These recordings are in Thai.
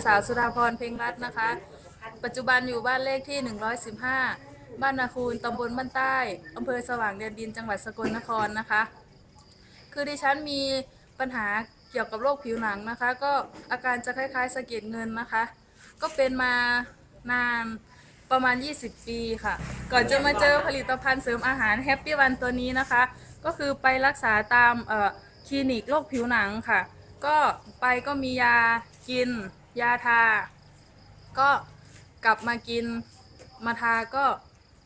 สาวสุดาพรเพ็งรัตน์นะคะปัจจุบันอยู่บ้านเลขที่115บ้านนาคูนตำบลบ้านใต้อำเภอสว่างแดนดินจังหวัดสกลนครนะคะคือดิฉันมีปัญหาเกี่ยวกับโรคผิวหนังนะคะก็อาการจะคล้ายๆสะเก็ดเงินนะคะก็เป็นมานานประมาณ20 ปีค่ะก่อนจะมาเจอผลิตภัณฑ์เสริมอาหารแฮปปี้วันตัวนี้นะคะก็คือไปรักษาตามคลินิกโรคผิวหนังค่ะก็ไปก็มียากินยาทาก็กลับมากินมาทาก็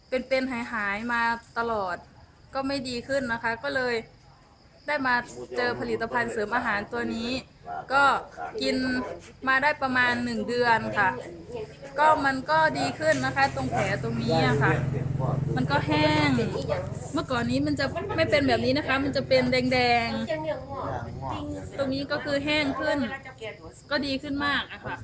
เป็นหายมาตลอดก็ไม่ดีขึ้นนะคะก็เลยได้มาเจอผลิตภัณฑ์เสริมอาหารตัวนี้ก็กินมาได้ประมาณ1 เดือนค่ะก็มันก็ดีขึ้นนะคะตรงแผลตรงนี้ค่ะมันก็แห้งเมื่อก่อนนี้มันจะไม่เป็นแบบนี้นะคะมันจะเป็นแดงๆตรงนี้ก็คือแห้งขึ้นก็ดีขึ้นมากอะค่ะ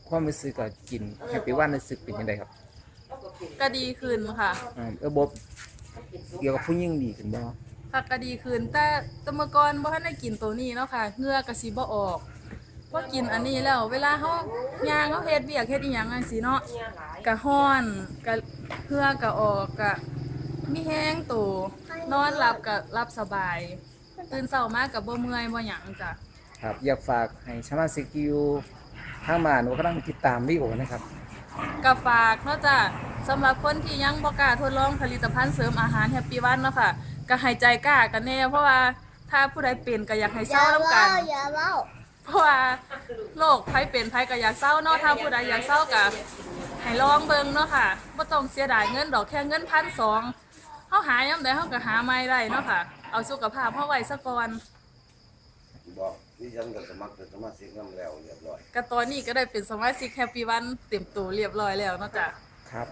ความรู้สึกก็กินแฮปปี้วันรู้สึกเป็นยังไงครับก็ดีขึ้นค่ะบบเกี่ยวกับผู้หญิงดีขึ้นบ่ค่ะก็ดีขึ้นแต่เมื่อก่อนบ่ทันได้กินตัวนี้เนาะค่ะเหงื่อก็สิบ่ออกพอกินอันนี้แล้วเวลาเฮาย่างเฮาเฮ็ดเวียกเฮ็ดอีหยังจังซี่เนาะก็ร้อนก็เหงื่อก็ออกก็มีแห้งตัวนอนหลับก็หลับสบายตื่นเช้ามาก็บ่เมื่อยบ่หยังจ้ะครับอยากฝากให้สมาชิกอยู่ทางบ้านว่ากำลังติดตามวิดีโอนะครับก็ฝากเนาะจ้ะสำหรับคนที่ยังบ่กล้าทดลองผลิตภัณฑ์เสริมอาหารแฮปปี้วันเนาะค่ะก็ให้ใจกล้ากันแน่เพราะว่าถ้าผู้ใดเป็นก็อยากให้เศร้านำกันเพราะว่าโรคภัยเป็นภัยก็อยากเศร้าเนาะถ้าผู้ใดอยากเศร้าก็ให้ลองเบิ่งเนาะค่ะบ่ต้องเสียดายเงินดอกแค่เงิน1,200เฮาหายามใดเฮาก็หาใหม่ได้เนาะค่ะเอาสุขภาพเฮาไว้ซะก่อนบอกที่ฉันก็สมัครเป็นสมาชิกนำแล้วเรียบร้อยก็ตอนนี้ก็ได้เป็นสมาชิกแฮปปี้วันเต็มตัวเรียบร้อยแล้วเนาะจ้ะครับ